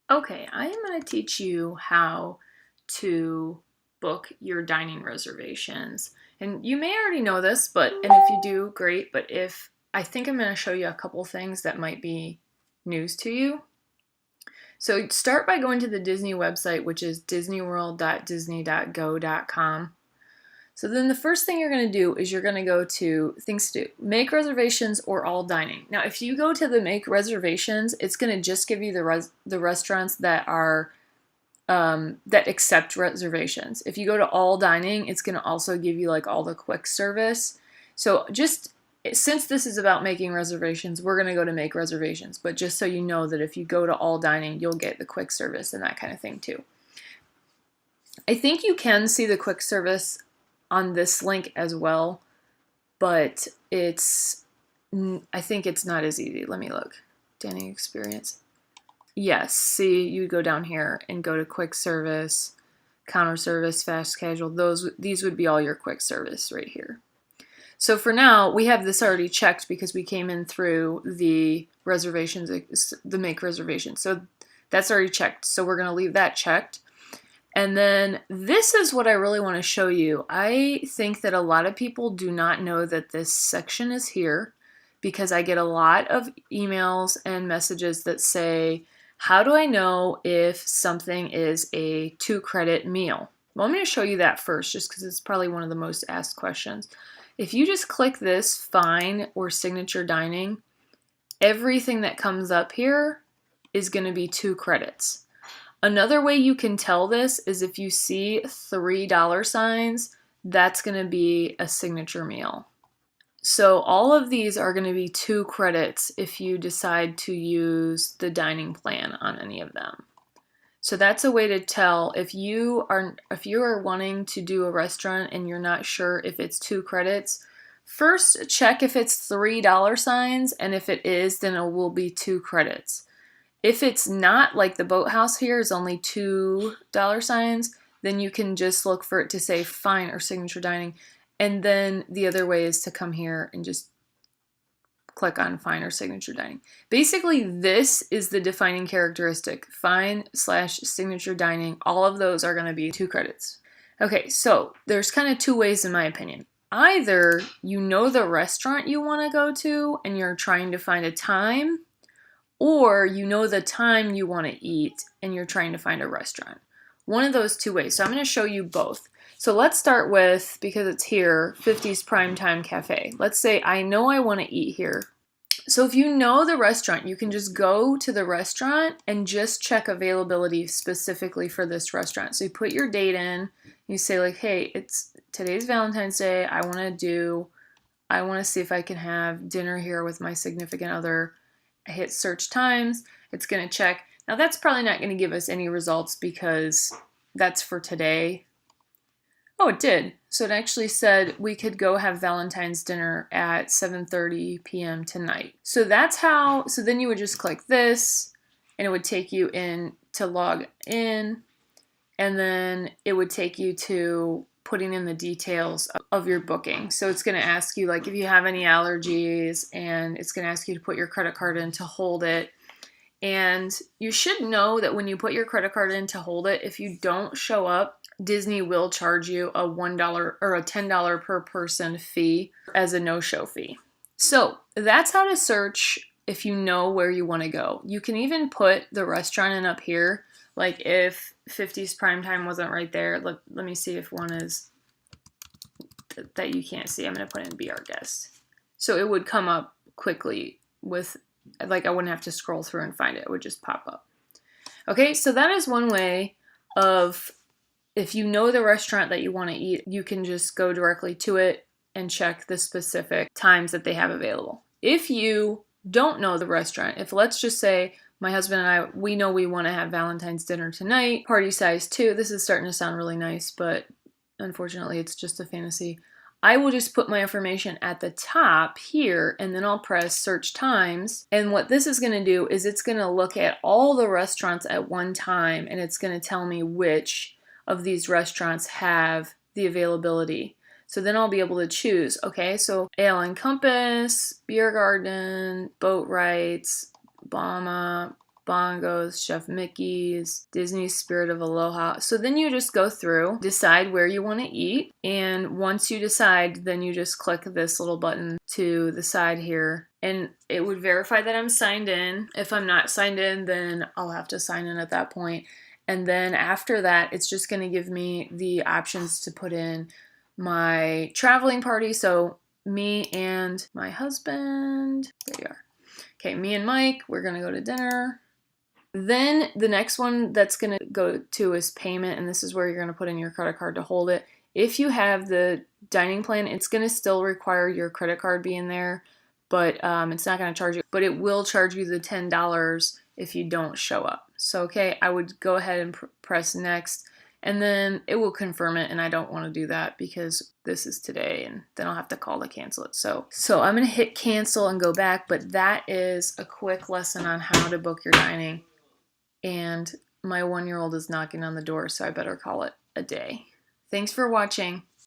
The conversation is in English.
Okay, I am going to teach you how to book your dining reservations. And you may already know this, and if you do, great. But if I think I'm going to show you a couple things that might be news to you. So start by going to the Disney website, which is disneyworld.disney.go.com. So then the first thing you're going to do is you're going to go to things to do, make reservations or all dining. Now, if you go to the make reservations, it's going to just give you the restaurants that are that accept reservations. If you go to all dining, it's going to also give you like all the quick service. So just since this is about making reservations, we're going to go to make reservations. But just so you know that if you go to all dining, you'll get the quick service and that kind of thing too. I think you can see the quick service on this link as well, but I think it's not as easy. Let me look. Dining experience. Yes, see, you go down here and go to quick service, counter service, fast casual. These would be all your quick service right here. So for now, we have this already checked because we came in through the reservations, the make reservation. So that's already checked. So we're going to leave that checked. And then this is what I really want to show you. I think that a lot of people do not know that this section is here because I get a lot of emails and messages that say, how do I know if something is a 2-credit meal? Well, I'm going to show you that first just because it's probably one of the most asked questions. If you just click this fine or signature dining, everything that comes up here is going to be 2 credits. Another way you can tell this is if you see $3 signs, that's going to be a signature meal. So all of these are going to be 2 credits if you decide to use the dining plan on any of them. So that's a way to tell if you are wanting to do a restaurant and you're not sure if it's 2 credits. First, check if it's $3 signs, and if it is, then it will be 2 credits. If it's not, like the boathouse here is only $2 signs, then you can just look for it to say fine or signature dining. And then the other way is to come here and just click on fine or signature dining. Basically, this is the defining characteristic. Fine/signature dining, all of those are going to be 2 credits. Okay, so there's kind of 2 ways in my opinion. Either you know the restaurant you want to go to and you're trying to find a time, or you know the time you want to eat and you're trying to find a restaurant. One of those 2 ways. So I'm going to show you both. So let's start with, because it's here, 50's Primetime Cafe. Let's say I know I want to eat here. So if you know the restaurant, you can just go to the restaurant and just check availability specifically for this restaurant. So you put your date in, you say like, hey, today's Valentine's Day. I want to see if I can have dinner here with my significant other. I hit search times, it's going to check. Now that's probably not going to give us any results because that's for today. Oh, it did. So it actually said we could go have Valentine's dinner at 7:30 p.m. tonight. So then you would just click this and it would take you in to log in, and then it would take you to putting in the details of your booking. So it's going to ask you like if you have any allergies, and it's going to ask you to put your credit card in to hold it. And you should know that when you put your credit card in to hold it, if you don't show up, Disney will charge you a $1 or a $10 per person fee as a no-show fee. So that's how to search if you know where you want to go. You can even put the restaurant in up here. Like if 50's Primetime wasn't right there, let me see if one is that you can't see. I'm going to put in Be Our Guest. So it would come up quickly with, like I wouldn't have to scroll through and find it. It would just pop up. Okay, so that is one way of, if you know the restaurant that you want to eat, you can just go directly to it and check the specific times that they have available. If you don't know the restaurant, if let's just say my husband and I, we know we want to have Valentine's dinner tonight, party size 2. This is starting to sound really nice, but unfortunately it's just a fantasy. I will just put my information at the top here, and then I'll press search times. And what this is going to do is it's going to look at all the restaurants at one time, and it's going to tell me which of these restaurants have the availability. So then I'll be able to choose, okay, so Ale and Compass, Beer Garden, Boat Rights, Bama, Bongos, Chef Mickey's, Disney Spirit of Aloha. So then you just go through, decide where you want to eat, and once you decide, then you just click this little button to the side here, and it would verify that I'm signed in. If I'm not signed in, then I'll have to sign in at that point. And then after that, it's just going to give me the options to put in my traveling party. So me and my husband, there you are. Okay, me and Mike, we're going to go to dinner. Then the next one that's going to go to is payment, and this is where you're going to put in your credit card to hold it. If you have the dining plan, it's going to still require your credit card being there, but it's not going to charge you, but it will charge you the $10 if you don't show up. So, okay, I would go ahead and press next, and then it will confirm it, and I don't want to do that because this is today, and then I'll have to call to cancel it. So I'm going to hit cancel and go back, but that is a quick lesson on how to book your dining. And my 1-year-old is knocking on the door, so I better call it a day. Thanks for watching.